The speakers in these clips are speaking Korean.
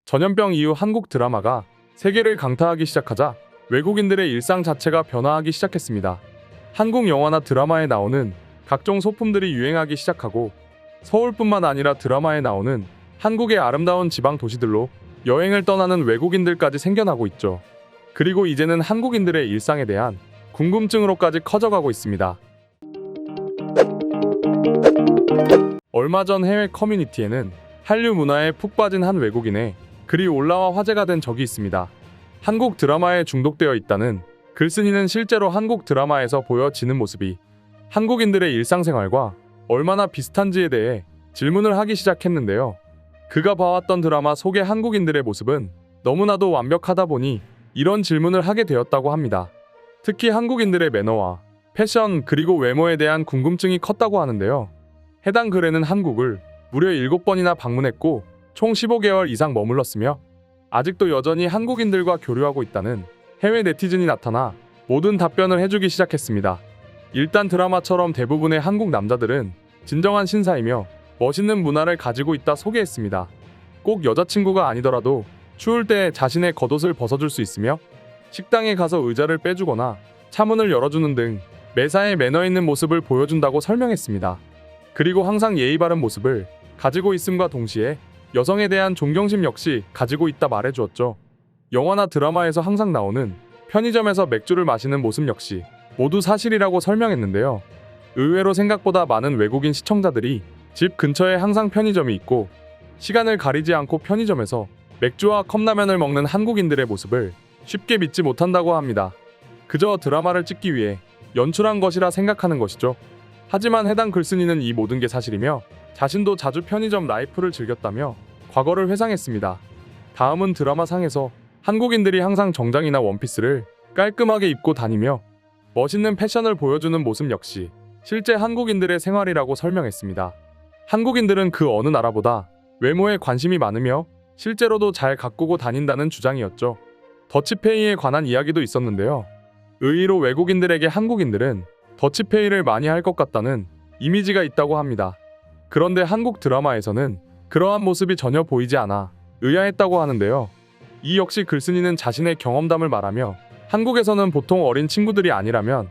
전염병 이후 한국 드라마가 세계를 강타하기 시작하자 외국인들의 일상 자체가 변화하기 시작했습니다. 한국 영화나 드라마에 나오는 각종 소품들이 유행하기 시작하고 서울뿐만 아니라 드라마에 나오는 한국의 아름다운 지방 도시들로 여행을 떠나는 외국인들까지 생겨나고 있죠. 그리고 이제는 한국인들의 일상에 대한 궁금증으로까지 커져가고 있습니다. 얼마 전 해외 커뮤니티에는 한류 문화에 푹 빠진 한 외국인의 글이 올라와 화제가 된 적이 있습니다. 한국 드라마에 중독되어 있다는 글쓴이는 실제로 한국 드라마에서 보여지는 모습이 한국인들의 일상생활과 얼마나 비슷한지에 대해 질문을 하기 시작했는데요. 그가 봐왔던 드라마 속의 한국인들의 모습은 너무나도 완벽하다 보니 이런 질문을 하게 되었다고 합니다. 특히 한국인들의 매너와 패션 그리고 외모에 대한 궁금증이 컸다고 하는데요. 해당 글에는 한국을 무려 7번이나 방문했고 총 15개월 이상 머물렀으며 아직도 여전히 한국인들과 교류하고 있다는 해외 네티즌이 나타나 모든 답변을 해주기 시작했습니다. 일단 드라마처럼 대부분의 한국 남자들은 진정한 신사이며 멋있는 문화를 가지고 있다 소개했습니다. 꼭 여자친구가 아니더라도 추울 때 자신의 겉옷을 벗어줄 수 있으며 식당에 가서 의자를 빼주거나 차문을 열어주는 등 매사에 매너 있는 모습을 보여준다고 설명했습니다. 그리고 항상 예의 바른 모습을 가지고 있음과 동시에 여성에 대한 존경심 역시 가지고 있다 말해주었죠. 영화나 드라마에서 항상 나오는 편의점에서 맥주를 마시는 모습 역시 모두 사실이라고 설명했는데요. 의외로 생각보다 많은 외국인 시청자들이 집 근처에 항상 편의점이 있고 시간을 가리지 않고 편의점에서 맥주와 컵라면을 먹는 한국인들의 모습을 쉽게 믿지 못한다고 합니다. 그저 드라마를 찍기 위해 연출한 것이라 생각하는 것이죠. 하지만 해당 글쓴이는 이 모든 게 사실이며 자신도 자주 편의점 라이프를 즐겼다며 과거를 회상했습니다. 다음은 드라마상에서 한국인들이 항상 정장이나 원피스를 깔끔하게 입고 다니며 멋있는 패션을 보여주는 모습 역시 실제 한국인들의 생활이라고 설명했습니다. 한국인들은 그 어느 나라보다 외모에 관심이 많으며 실제로도 잘 가꾸고 다닌다는 주장이었죠. 더치페이에 관한 이야기도 있었는데요. 의외로 외국인들에게 한국인들은 더치페이를 많이 할 것 같다는 이미지가 있다고 합니다. 그런데 한국 드라마에서는 그러한 모습이 전혀 보이지 않아 의아했다고 하는데요. 이 역시 글쓴이는 자신의 경험담을 말하며 한국에서는 보통 어린 친구들이 아니라면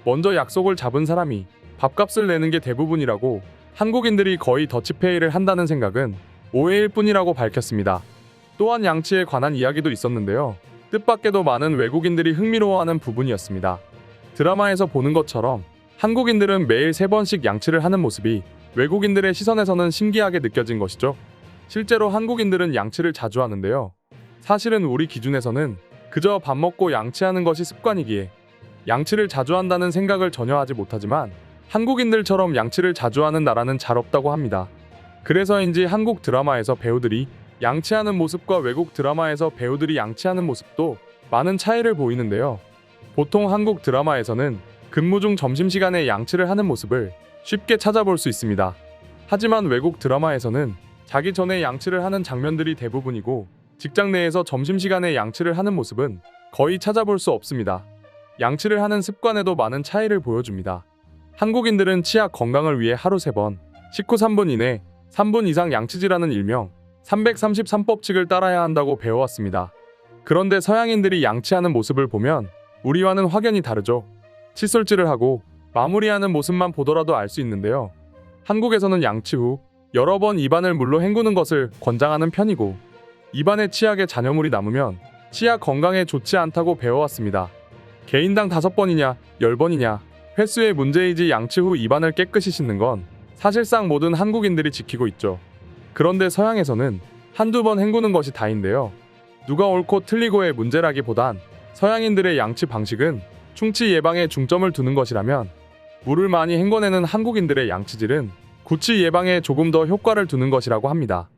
먼저 약속을 잡은 사람이 밥값을 내는 게 대부분이라고 한국인들이 거의 더치페이를 한다는 생각은 오해일 뿐이라고 밝혔습니다. 또한 양치에 관한 이야기도 있었는데요. 뜻밖에도 많은 외국인들이 흥미로워하는 부분이었습니다. 드라마에서 보는 것처럼 한국인들은 매일 3번씩 양치를 하는 모습이 외국인들의 시선에서는 신기하게 느껴진 것이죠. 실제로 한국인들은 양치를 자주 하는데요. 사실은 우리 기준에서는 그저 밥 먹고 양치하는 것이 습관이기에 양치를 자주 한다는 생각을 전혀 하지 못하지만 한국인들처럼 양치를 자주 하는 나라는 잘 없다고 합니다. 그래서인지 한국 드라마에서 배우들이 양치하는 모습과 외국 드라마에서 배우들이 양치하는 모습도 많은 차이를 보이는데요. 보통 한국 드라마에서는 근무 중 점심시간에 양치를 하는 모습을 쉽게 찾아볼 수 있습니다. 하지만 외국 드라마에서는 자기 전에 양치를 하는 장면들이 대부분이고 직장 내에서 점심시간에 양치를 하는 모습은 거의 찾아볼 수 없습니다. 양치를 하는 습관에도 많은 차이를 보여줍니다. 한국인들은 치아 건강을 위해 하루 3번, 식후 3분 이내, 3분 이상 양치질하는 일명 333법칙을 따라야 한다고 배워왔습니다. 그런데 서양인들이 양치하는 모습을 보면 우리와는 확연히 다르죠. 칫솔질을 하고 마무리하는 모습만 보더라도 알 수 있는데요. 한국에서는 양치 후 여러 번 입안을 물로 헹구는 것을 권장하는 편이고 입안에 치약에 잔여물이 남으면 치아 건강에 좋지 않다고 배워왔습니다. 개인당 5번이냐 10번이냐 횟수의 문제이지 양치 후 입안을 깨끗이 씻는 건 사실상 모든 한국인들이 지키고 있죠. 그런데 서양에서는 한두 번 헹구는 것이 다인데요. 누가 옳고 틀리고의 문제라기보단 서양인들의 양치 방식은 충치 예방에 중점을 두는 것이라면 물을 많이 헹궈내는 한국인들의 양치질은 구취 예방에 조금 더 효과를 두는 것이라고 합니다.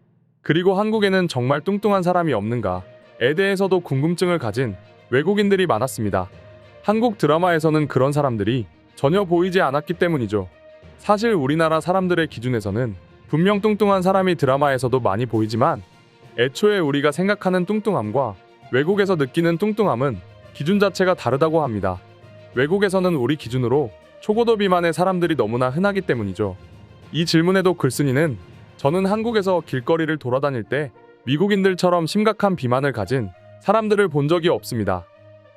그리고 한국에는 정말 뚱뚱한 사람이 없는가에 대해서도 궁금증을 가진 외국인들이 많았습니다. 한국 드라마에서는 그런 사람들이 전혀 보이지 않았기 때문이죠. 사실 우리나라 사람들의 기준에서는 분명 뚱뚱한 사람이 드라마에서도 많이 보이지만 애초에 우리가 생각하는 뚱뚱함과 외국에서 느끼는 뚱뚱함은 기준 자체가 다르다고 합니다. 외국에서는 우리 기준으로 초고도 비만의 사람들이 너무나 흔하기 때문이죠. 이 질문에도 글쓴이는 저는 한국에서 길거리를 돌아다닐 때 미국인들처럼 심각한 비만을 가진 사람들을 본 적이 없습니다.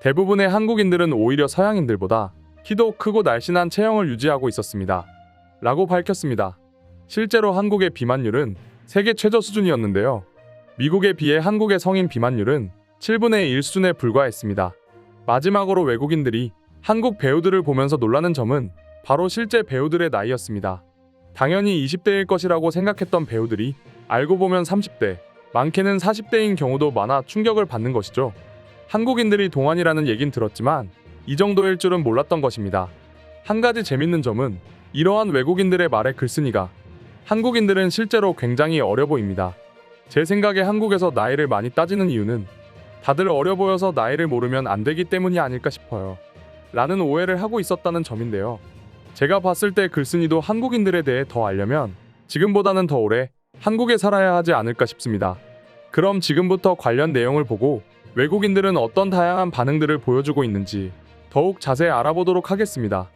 대부분의 한국인들은 오히려 서양인들보다 키도 크고 날씬한 체형을 유지하고 있었습니다. 라고 밝혔습니다. 실제로 한국의 비만율은 세계 최저 수준이었는데요. 미국에 비해 한국의 성인 비만율은 7분의 1 수준에 불과했습니다. 마지막으로 외국인들이 한국 배우들을 보면서 놀라는 점은 바로 실제 배우들의 나이였습니다. 당연히 20대일 것이라고 생각했던 배우들이 알고 보면 30대, 많게는 40대인 경우도 많아 충격을 받는 것이죠. 한국인들이 동안이라는 얘긴 들었지만 이 정도일 줄은 몰랐던 것입니다. 한 가지 재밌는 점은 이러한 외국인들의 말의 글쓴이가 한국인들은 실제로 굉장히 어려 보입니다. 제 생각에 한국에서 나이를 많이 따지는 이유는 다들 어려 보여서 나이를 모르면 안 되기 때문이 아닐까 싶어요. 라는 오해를 하고 있었다는 점인데요. 제가 봤을 때 글쓴이도 한국인들에 대해 더 알려면 지금보다는 더 오래 한국에 살아야 하지 않을까 싶습니다. 그럼 지금부터 관련 내용을 보고 외국인들은 어떤 다양한 반응들을 보여주고 있는지 더욱 자세히 알아보도록 하겠습니다.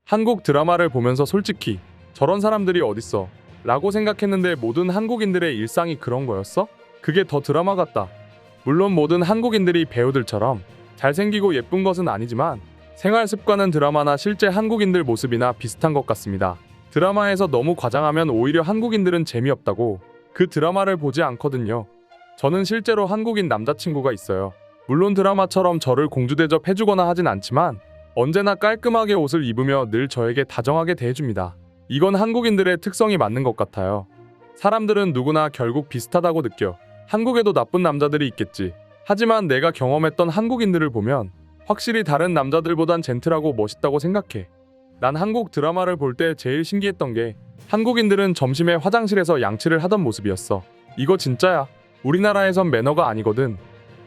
한국 드라마를 보면서 솔직히 저런 사람들이 어딨어? 라고 생각했는데 모든 한국인들의 일상이 그런 거였어? 그게 더 드라마 같다. 물론 모든 한국인들이 배우들처럼 잘생기고 예쁜 것은 아니지만 생활 습관은 드라마나 실제 한국인들 모습이나 비슷한 것 같습니다. 드라마에서 너무 과장하면 오히려 한국인들은 재미없다고 그 드라마를 보지 않거든요. 저는 실제로 한국인 남자친구가 있어요. 물론 드라마처럼 저를 공주 대접해주거나 하진 않지만 언제나 깔끔하게 옷을 입으며 늘 저에게 다정하게 대해줍니다. 이건 한국인들의 특성이 맞는 것 같아요. 사람들은 누구나 결국 비슷하다고 느껴. 한국에도 나쁜 남자들이 있겠지. 하지만 내가 경험했던 한국인들을 보면 확실히 다른 남자들보단 젠틀하고 멋있다고 생각해. 난 한국 드라마를 볼 때 제일 신기했던 게 한국인들은 점심에 화장실에서 양치를 하던 모습이었어. 이거 진짜야. 우리나라에선 매너가 아니거든.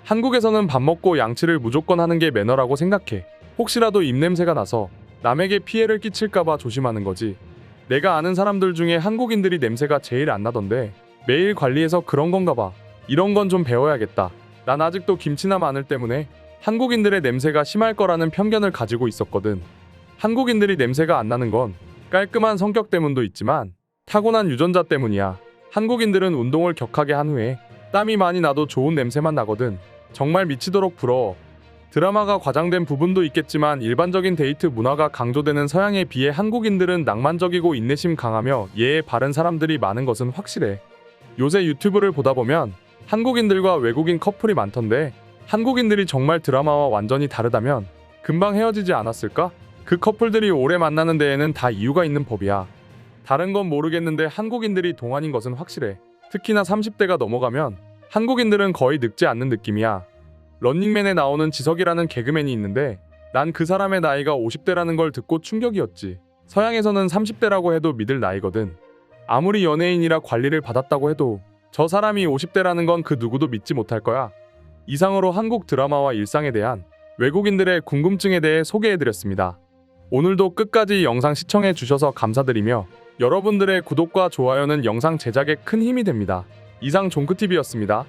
한국에서는 밥 먹고 양치를 무조건 하는 게 매너라고 생각해. 혹시라도 입냄새가 나서 남에게 피해를 끼칠까봐 조심하는 거지. 내가 아는 사람들 중에 한국인들이 냄새가 제일 안 나던데 매일 관리해서 그런 건가 봐. 이런 건 좀 배워야겠다. 난 아직도 김치나 마늘 때문에 한국인들의 냄새가 심할 거라는 편견을 가지고 있었거든. 한국인들이 냄새가 안 나는 건 깔끔한 성격 때문도 있지만 타고난 유전자 때문이야. 한국인들은 운동을 격하게 한 후에 땀이 많이 나도 좋은 냄새만 나거든. 정말 미치도록 부러워. 드라마가 과장된 부분도 있겠지만 일반적인 데이트 문화가 강조되는 서양에 비해 한국인들은 낭만적이고 인내심 강하며 예의 바른 사람들이 많은 것은 확실해. 요새 유튜브를 보다 보면 한국인들과 외국인 커플이 많던데 한국인들이 정말 드라마와 완전히 다르다면 금방 헤어지지 않았을까? 그 커플들이 오래 만나는 데에는 다 이유가 있는 법이야. 다른 건 모르겠는데 한국인들이 동안인 것은 확실해. 특히나 30대가 넘어가면 한국인들은 거의 늙지 않는 느낌이야. 런닝맨에 나오는 지석이라는 개그맨이 있는데 난 그 사람의 나이가 50대라는 걸 듣고 충격이었지. 서양에서는 30대라고 해도 믿을 나이거든. 아무리 연예인이라 관리를 받았다고 해도 저 사람이 50대라는 건 그 누구도 믿지 못할 거야. 이상으로 한국 드라마와 일상에 대한 외국인들의 궁금증에 대해 소개해드렸습니다. 오늘도 끝까지 영상 시청해 주셔서 감사드리며 여러분들의 구독과 좋아요는 영상 제작에 큰 힘이 됩니다. 이상 종크TV였습니다.